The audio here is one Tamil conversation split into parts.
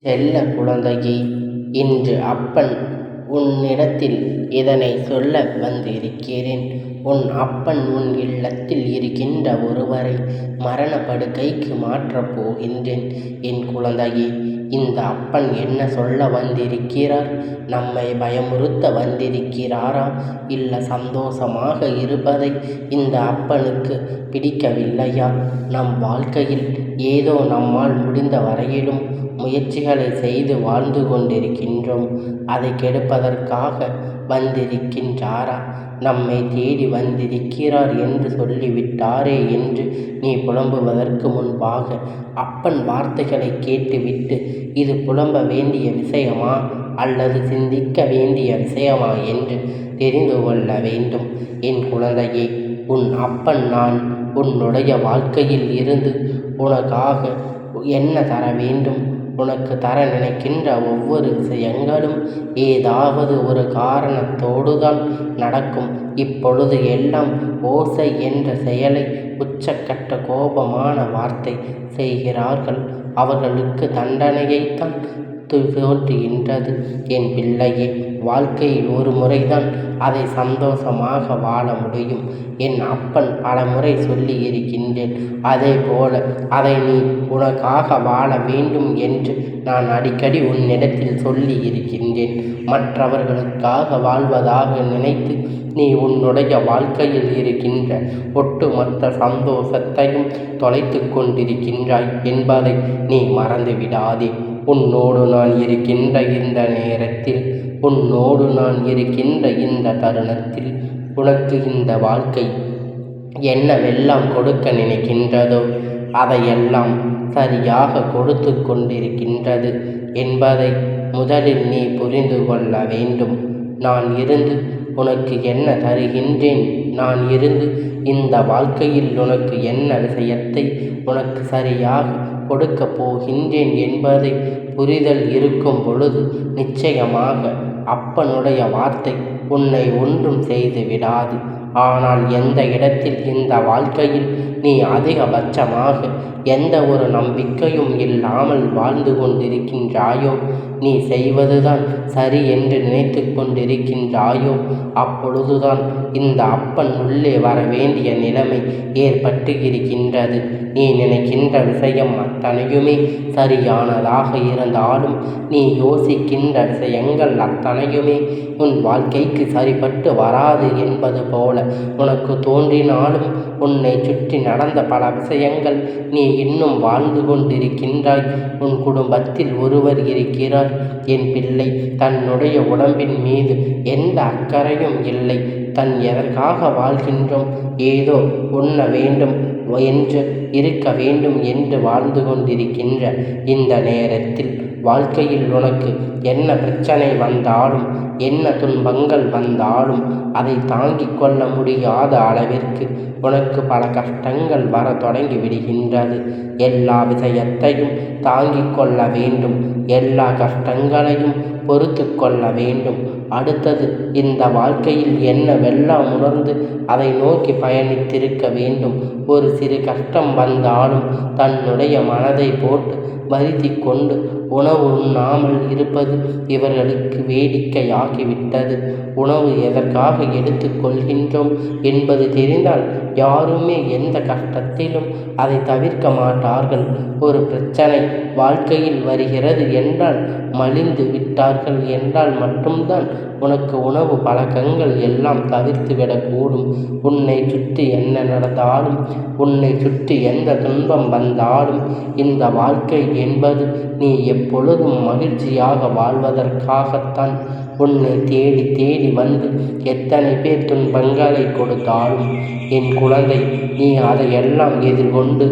செல்ல குழந்தையே, இன்று அப்பன் உன்னிடத்தில் இதனைச் சொல்ல வந்திருக்கிறேன். உன் அப்பன் உன் இல்லத்தில் இருக்கின்ற ஒருவரை மரணப் படுக்கைக்கு மாற்றப் போகின்றேன். என் குழந்தையே, இந்த அப்பன் என்ன சொல்ல வந்திருக்கிறார்? நம்மை பயமுறுத்த வந்திருக்கிறாரா? இல்லை சந்தோஷமாக இருப்பதை இந்த அப்பனுக்கு பிடிக்கவில்லையா? நம் வாழ்க்கையில் ஏதோ நம்மால் முடிந்த வரையிலும் முயற்சிகளை செய்து வாழ்ந்து கொண்டிருக்கின்றோம். அதை கெடுப்பதற்காக வந்திருக்கின்றாரா? நம்மை தேடி வந்திருக்கிறார் என்று சொல்லிவிட்டாரே என்று நீ புலம்புவதற்கு முன்பாக அப்பன் வார்த்தைகளை கேட்டுவிட்டு இது புலம்ப வேண்டிய விஷயமா அல்லது சிந்திக்க வேண்டிய விஷயமா என்று தெரிந்து கொள்ள வேண்டும். என் குழந்தையே, உன் அப்பன் நான் உன்னுடைய வாழ்க்கையில் இருந்து உனக்காக என்ன தர வேண்டும்? உனக்கு தர நினைக்கின்ற ஒவ்வொரு விஷயங்களும் ஏதாவது ஒரு காரணத்தோடு தான் நடக்கும். இப்பொழுது எல்லாம் ஓசை என்ற செயலை உச்சக்கட்ட கோபமான வார்த்தை செய்கிறார்கள். அவர்களுக்கு தண்டனையைத்தான் தோன்றுகின்றது. என் பிள்ளையே, வாழ்க்கையில் ஒரு முறைதான் அதை சந்தோஷமாக வாழ முடியும். என் அப்பன் பல முறை சொல்லி இருக்கின்றேன். அதே போல அதை நீ உனக்காக வாழ வேண்டும் என்று நான் அடிக்கடி உன்னிடத்தில் சொல்லி இருக்கின்றேன். மற்றவர்களுக்காக வாழ்வதாக நினைத்து நீ உன்னுடைய வாழ்க்கையில் இருக்கின்ற ஒட்டுமொத்த சந்தோஷத்தையும் தொலைத்து கொண்டிருக்கின்றாய் என்பதை நீ மறந்து விடாதே. உன்னோடு நான் இருக்கின்ற இந்த நேரத்தில், உன்னோடு நான் இருக்கின்ற இந்த தருணத்தில் உனக்கு இந்த வாழ்க்கை என்னவெல்லாம் கொடுக்க நினைக்கின்றதோ அதையெல்லாம் சரியாக கொடுத்து கொண்டிருக்கின்றது என்பதை முதலில் நீ புரிந்து கொள்ள வேண்டும். நான் இருந்து உனக்கு என்ன தருகின்றேன், நான் இருந்து இந்த வாழ்க்கையில் உனக்கு என்ன விஷயத்தை உனக்கு சரியாக கொடுக்கப் போகின்றேன் என்பதை புரிதல் இருக்கும் பொழுது நிச்சயமாக அப்பனுடைய வார்த்தை உன்னை ஒன்றும் செய்து விடாது. ஆனால் எந்த இடத்தில் இந்த வாழ்க்கையில் நீ அதிகபட்சமாக எந்த ஒரு நம்பிக்கையும் இல்லாமல் வாழ்ந்து கொண்டிருக்கின்றாயோ, நீ செய்வதுதான் சரி என்று நினைத்து கொண்டிருக்கின்றாயோ, அப்பொழுதுதான் இந்த அப்பன் உள்ளே வர வேண்டிய நிலைமை ஏற்பட்டு இருக்கின்றது. நீ நினைக்கின்ற விஷயம் அத்தனையுமே சரியானதாக இருந்தாலும், நீ யோசிக்கின்ற விஷயங்கள் அத்தனையுமே உன் வாழ்க்கைக்கு சரிப்பட்டு வராது என்பது போல உனக்கு தோன்றினாலும், உன்னை சுற்றி நடந்த பல விஷயங்கள் நீ இன்னும் வாழ்ந்து கொண்டிருக்கின்றாய். உன் குடும்பத்தில் ஒருவர் இருக்கிறார் என் பிள்ளை, தன்னுடைய உடம்பின் மீது எந்த அக்கறையும் இல்லை. தன் எதற்காக வாழ்கின்றோம், ஏதோ உண்ண வேண்டும் என்று இருக்க வேண்டும் என்று வாழ்ந்து கொண்டிருக்கின்ற இந்த நேரத்தில் வாழ்க்கையில் உனக்கு என்ன பிரச்சனை வந்தாலும், என்ன துன்பங்கள் வந்தாலும் அதை தாங்கிக் கொள்ள முடியாத அளவிற்கு உனக்கு பல கஷ்டங்கள் வர தொடங்கி விடுகின்றது. எல்லா விஷயத்தையும் தாங்கிக் கொள்ள வேண்டும், எல்லா கஷ்டங்களையும் பொறுத்து கொள்ள வேண்டும். அடுத்தது இந்த வாழ்க்கையில் என்னவெல்லாம் உணர்ந்து அதை நோக்கி பயணித்திருக்க வேண்டும். ஒரு சிறு கஷ்டம் வந்தாலும் தன்னுடைய மனதை போட்டு வருத்தி கொண்டு உணவு உண்ணாமல் இருப்பது இவர்களுக்கு வேடிக்கையாகிவிட்டது. உணவு எதற்காக எடுத்துக்கொள்கின்றோம் என்பது தெரிந்தால் யாருமே எந்த கஷ்டத்திலும் அதை தவிர்க்க மாட்டார்கள். ஒரு பிரச்சனை வாழ்க்கையில் வருகிறது என்றால், மலிந்து விட்டார்கள் என்றால் மட்டும்தான் உனக்கு உணவு பழக்கங்கள் எல்லாம் தவிர்த்து விடக்கூடும். உன்னை சுற்றி என்ன நடந்தாலும், உன்னை சுற்றி எந்த துன்பம் வந்தாலும், இந்த வாழ்க்கை என்பது நீ எப்பொழுதும் மகிழ்ச்சியாக வாழ்வதற்காகத்தான். உன்னை தேடி தேடி வந்து எத்தனை பேர் துன்பங்களை கொடுத்தாலும் என் குழந்தை, நீ அதையெல்லாம் எதிர்கொண்டு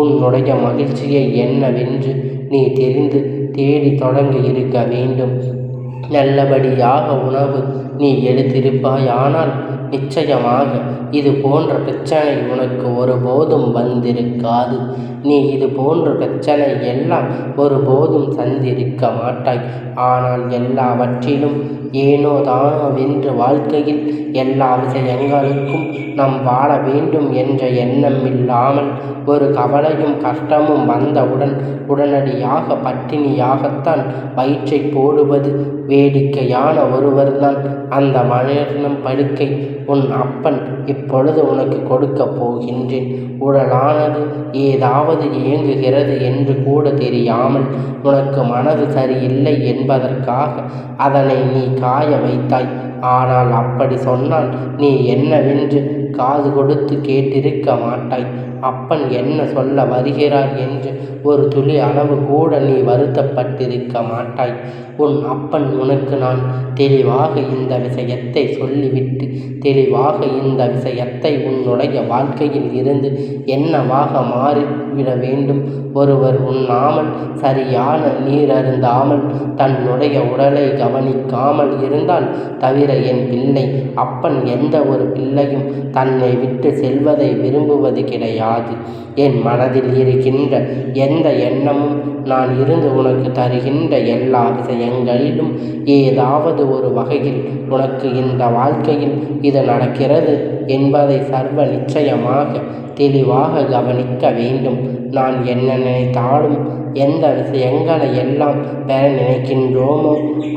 உன்னுடைய மகிழ்ச்சியை என்னவென்று நீ தெரிந்து தேடி தொடங்கி இருக்க வேண்டும். நல்லபடியாக உணவு நீ எடுத்திருப்பாயானால் நிச்சயமாக இது போன்ற பிரச்சனை உனக்கு ஒருபோதும் வந்திருக்காது. நீ இது போன்ற பிரச்சனை எல்லாம் ஒருபோதும் சந்திருக்க மாட்டாய். ஆனால் எல்லாவற்றிலும் ஏனோ தானோ வென்று வாழ்க்கையில் எல்லா விஷயங்களுக்கும் நாம் வாழ வேண்டும் என்ற எண்ணம் இல்லாமல் ஒரு கவலையும் கஷ்டமும் வந்தவுடன் உடனடியாக பட்டினியாகத்தான் வயிற்றை போடுவது வேடிக்கையான ஒருவர்தான் அந்த மரணம் படுக்கை உன் அப்பன் இப்பொழுது உனக்கு கொடுக்கப் போகின்றேன். உடலானது ஏதாவது இயங்குகிறது என்று கூட தெரியாமல் உனக்கு மனது சரியில்லை என்பதற்காக அதனை நீ காய வைத்தாய். ஆனால் அப்படி சொன்னால் நீ என்னவென்று காது கொடுத்து கேட்டிருக்க மாட்டாய். அப்பன் என்ன சொல்ல வருகிறார் என்று ஒரு துளி அளவு கூட நீ வருத்தப்பட்டிருக்க மாட்டாய். உன் அப்பன் உனக்கு நான் தெளிவாக இந்த விஷயத்தை சொல்லிவிட்டு தெளிவாக இந்த விஷயத்தை உன்னுடைய வாழ்க்கையில் இருந்து என்னவாக மாறிவிட வேண்டும். ஒருவர் உண்ணாமல் சரியான நீர் அருந்தாமல் தன்னுடைய உடலை கவனிக்காமல் இருந்தால் தவிர என் பிள்ளை அப்பன் எந்த ஒரு பிள்ளையும் தன்னை விட்டு செல்வதை விரும்புவது கிடையாது. என் மனதில் இருக்கின்ற எந்த எண்ணமும் நான் இருந்து உனக்கு தருகின்ற எல்லா விஷயங்களிலும் ஏதாவது ஒரு வகையில் உனக்கு இந்த வாழ்க்கையில் இது நடக்கிறது என்பதை சர்வ நிச்சயமாக தெளிவாக கவனிக்க வேண்டும். நான் என்ன நினைத்தாலும் எந்த விஷயங்களை எல்லாம் பெற நினைக்கின்றோமோ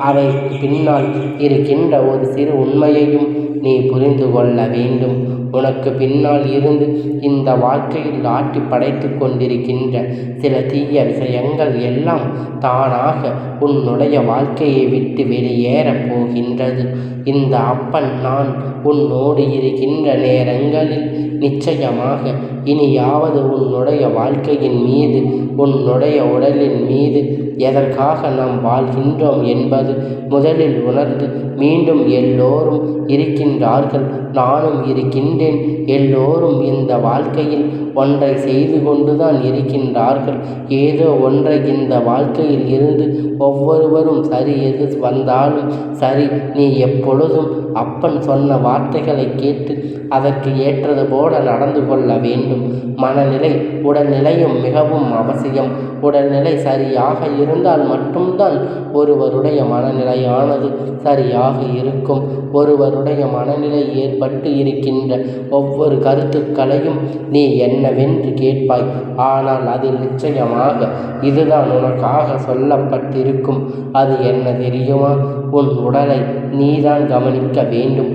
அவைக்கு பின்னால் இருக்கின்ற ஒரு சிறு உண்மையையும் நீ புரிந்து கொள்ள வேண்டும். உனக்கு பின்னால் இருந்து இந்த வாழ்க்கையில் ஆட்டி படைத்து கொண்டிருக்கின்ற சில தீய விஷயங்கள் எல்லாம் தானாக உன்னுடைய வாழ்க்கையை விட்டு வெளியேறப் போகின்றது. இந்த அப்பன் நான் உன்னோடு இருக்கின்ற நேரங்களில் நிச்சயமாக இனியாவது உன்னுடைய வாழ்க்கையின் மீது உன்னுடைய உடலின் மீது எதற்காக நாம் வாழ்கின்றோம் என்பது முதலில் உணர்ந்து மீண்டும் எல்லோரும் இருக்கின்றார்கள், நானும் இருக்கின்றேன், எல்லோரும் இந்த வாழ்க்கையில் ஒன்றை செய்து கொண்டுதான் இருக்கின்றார்கள். ஏதோ ஒன்றை இந்த வாழ்க்கையில் இருந்து ஒவ்வொருவரும் சரி எது வந்தாலும் சரி நீ எப்பொழுதும் அப்பன் சொன்ன வார்த்தைகளை கேட்டு அதற்கு ஏற்றது போல நடந்து கொள்ள வேண்டும். மனநிலை உடல்நிலையும் மிகவும் அவசியம். உடல்நிலை சரியாக இருந்தால் மட்டும்தான் ஒருவருடைய மனநிலையானது சரியாக இருக்கும். ஒருவருடைய மனநிலை ஏற்பட்டு இருக்கின்ற ஒவ்வொரு கருத்துக்களையும் நீ என்னவென்று கேட்பாய். ஆனால் அதில் நிச்சயமாக இதுதான் உனக்காக சொல்லப்பட்டிருக்கும். அது என்ன தெரியுமா? உன் உடலை நீதான் கவனிக்க வேண்டும்.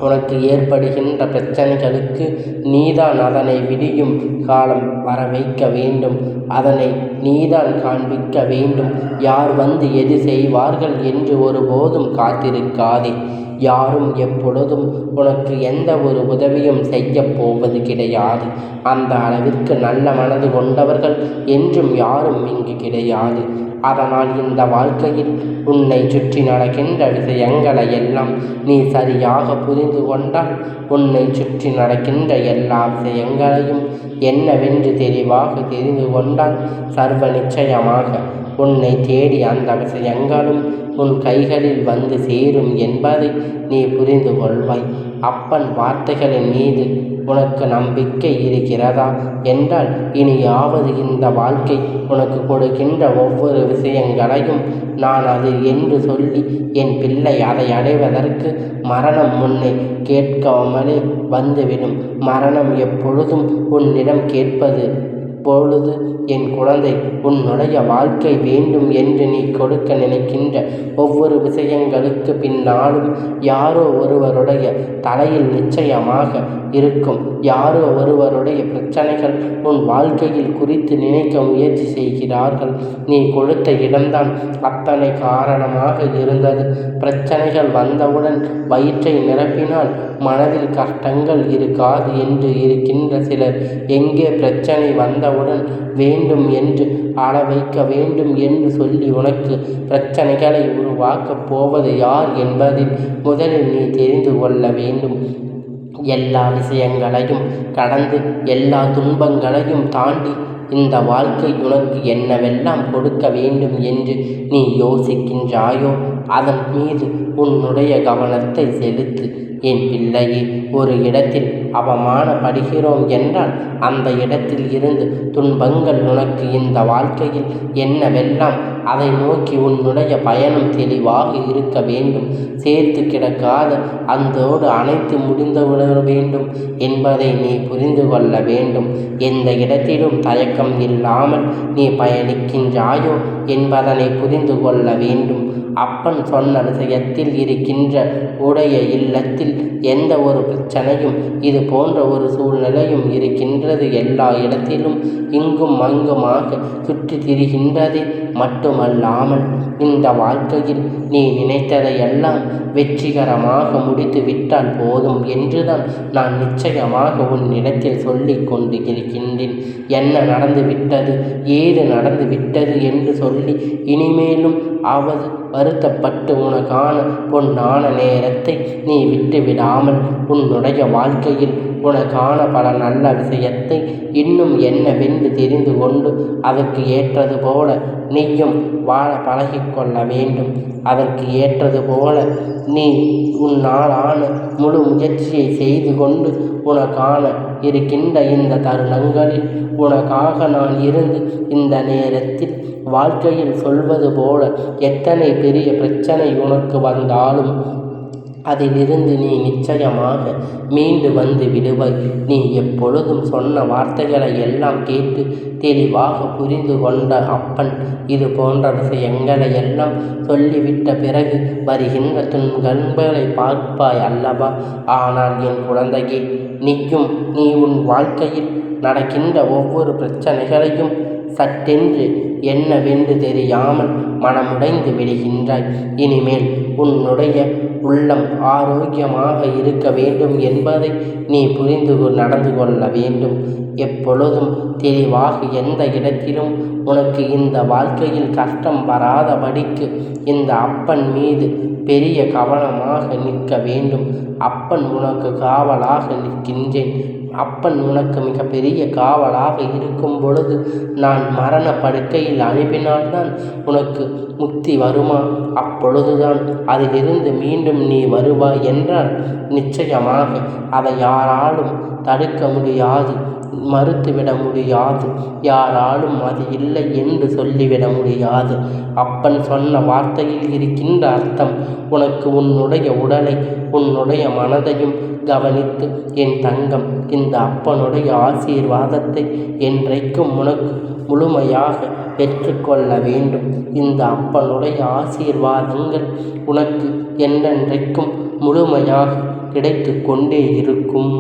உனக்கு ஏற்படுகின்ற பிரச்சனைகளுக்கு நீதான் அதனை விடியும் காலம் வர வைக்க வேண்டும். அதனை நீதான் காண்பிக்க வேண்டும். யார் வந்து எது செய்வார்கள் என்று ஒருபோதும் காத்திருக்காதே. யாரும் எப்பொழுதும் உனக்கு எந்த ஒரு உதவியும் செய்ய போவது கிடையாது. அந்த அளவிற்கு நல்ல மனது கொண்டவர்கள் என்றும் யாரும் இங்கு கிடையாது. அதனால் இந்த வாழ்க்கையில் உன்னை சுற்றி நடக்கின்ற விஷயங்களை எல்லாம் நீ சரியாக புரிந்து கொண்டால் உன்னை சுற்றி நடக்கின்ற எல்லா விஷயங்களையும் என்னவென்று தெளிவாக தெரிந்து கொண்டால் சர்வ நிச்சயமாக உன்னை தேடி அந்த விஷயங்களும் உன் கைகளில் வந்து சேரும் என்பதை நீ புரிந்து கொள்வாய். அப்பன் வார்த்தைகளின் மீது உனக்கு நம்பிக்கை இருக்கிறதா என்றால் இனியாவது இந்த வாழ்க்கை உனக்கு கொடுக்கின்ற ஒவ்வொரு விஷயங்களையும் நான் அது என்று சொல்லி என் பிள்ளை அதை அடைவதற்கு மரணம் முன்னை கேட்காமலே வந்துவிடும். மரணம் எப்பொழுதும் உன்னிடம் கேட்பது பொழுது என் குழந்தை உன்னுடைய வாழ்க்கை வேண்டும் என்று நீ கொடுக்க நினைக்கின்ற ஒவ்வொரு விஷயங்களுக்கு பின்னாலும் யாரோ ஒருவருடைய தலையில் நிச்சயமாக இருக்கும். யாரோ ஒருவருடைய பிரச்சனைகள் உன் வாழ்க்கையில் குறித்து நினைக்க முயற்சி செய்கிறார்கள். நீ கொடுத்த இடம்தான் அத்தனை காரணமாக இருந்தது. பிரச்சனைகள் வந்தவுடன் வயிற்றை நிரப்பினால் மனதில் கஷ்டங்கள் இருக்காது என்று இருக்கின்ற சிலர் எங்கே பிரச்சனை வந்தவுடன் வேண்டும் என்று ஆள வைக்க வேண்டும் என்று சொல்லி உனக்கு பிரச்சனைகளை உருவாக்கப் போவது யார் என்பதில் முதலில் நீ தெரிந்து கொள்ள வேண்டும். எல்லா விஷயங்களையும் கடந்து எல்லா துன்பங்களையும் தாண்டி இந்த வாழ்க்கை உனக்கு என்னவெல்லாம் கொடுக்க வேண்டும் என்று நீ யோசிக்கின்றாயோ அதன் மீது உன்னுடைய கவனத்தை செலுத்து. என் பிள்ளையே, ஒரு இடத்தில் அவமானப்படுகிறோம் என்றால் அந்த இடத்தில் இருந்து துன்பங்கள் உனக்கு இந்த வாழ்க்கையில் என்னவெல்லாம் அதை நோக்கி உன்னுடைய பயணம் தெளிவாக இருக்க வேண்டும். சேர்த்து கிடக்காத அந்தோடு அனைத்து முடிந்துவிட வேண்டும் என்பதை நீ புரிந்து கொள்ள வேண்டும். எந்த இடத்திலும் தயக்கம் இல்லாமல் நீ பயணிக்கின்றாயோ என்பதனை புரிந்து கொள்ள வேண்டும். அப்பன் சொன்ன விஷயத்தில் இருக்கின்ற உடைய இல்லத்தில் எந்த ஒரு பிரச்சனையும் இது போன்ற ஒரு சூழ்நிலையும் இருக்கின்றது. எல்லா இடத்திலும் இங்கும் அங்குமாக சுற்றி திரிகின்றது. மட்டுமல்லாமல் இந்த வாழ்க்கையில் நீ நினைத்ததையெல்லாம் வெற்றிகரமாக முடித்து விட்டால் போதும் என்றுதான் நான் நிச்சயமாக உன்னிடத்தில் சொல்லிக் கொண்டு இருக்கின்றேன். என்ன நடந்து விட்டது, ஏது நடந்து விட்டது என்று சொல்லி இனிமேலும் வருத்தப்பட்டு உனக்கான பொன்னான நேரத்தை நீ விட்டு விடாமல் உன்னுடைய வாழ்க்கையில் உனக்கான பல நல்ல விஷயத்தை இன்னும் என்னவென்று தெரிந்து கொண்டு அதற்கு ஏற்றது போல நீயும் வாழ பழகிக்கொள்ள வேண்டும். அதற்கு ஏற்றது போல நீ உன்னாலான முழு முயற்சியை செய்து கொண்டு உனக்கான இருக்கின்ற இந்த தருணங்களில் உனக்காக நான் இருந்து இந்த நேரத்தில் வாழ்க்கையில் சொல்வது போல எத்தனை பெரிய பிரச்சனை உனக்கு வந்தாலும் அதிலிருந்து நீ நிச்சயமாக மீண்டு வந்து விடுவாய். நீ எப்பொழுதும் சொன்ன வார்த்தைகளை எல்லாம் கேட்டு தெளிவாக புரிந்து கொண்ட அப்பன் இது போன்ற விஷயங்களை எல்லாம் சொல்லிவிட்ட பிறகு வருகின்ற துன்பங்களை பார்ப்பாய் அல்லவா? ஆனால் என் குழந்தையே, நீ உன் வாழ்க்கையில் நடக்கின்ற ஒவ்வொரு பிரச்சனைகளையும் சட்டென்று என்னவென்று தெரியாமல் மனமுடைந்து விடுகின்றாய். இனிமேல் உன்னுடைய உள்ளம் ஆரோக்கியமாக இருக்க வேண்டும் என்பதை நீ புரிந்து நடந்து கொள்ள வேண்டும். எப்பொழுதும் தெளிவாக எந்த இடத்திலும் உனக்கு இந்த வாழ்க்கையில் கஷ்டம் வராதபடிக்கு இந்த அப்பன் மீது பெரிய கவனமாக நிற்க வேண்டும். அப்பன் உனக்கு காவலாக நிற்கின்றேன். அப்பன் உனக்கு மிக பெரிய காவலாக இருக்கும் பொழுது நான் மரண படுக்கையில் அனுப்பினால்தான் உனக்கு முக்தி வருமா? அப்பொழுதுதான் அதிலிருந்து மீண்டும் நீ வருவாய் என்றால் நிச்சயமாக அதை யாராலும் தடுக்க முடியாது, மறுத்துவிட முடியாது. யாராலும் அது இல்லை என்று சொல்லிவிட முடியாது. அப்பன் சொன்ன வார்த்தையில் இருக்கின்ற அர்த்தம் உனக்கு உன்னுடைய உடலை உன்னுடைய மனதையும் கவனித்து என் தங்கம், இந்த அப்பனுடைய ஆசீர்வாதத்தை என்றைக்கும் உனக்கு முழுமையாக பெற்றுக்கொள்ள வேண்டும். இந்த அப்பனுடைய ஆசீர்வாதங்கள் உனக்கு என்றென்றைக்கும் முழுமையாக கிடைத்து கொண்டே இருக்கும்.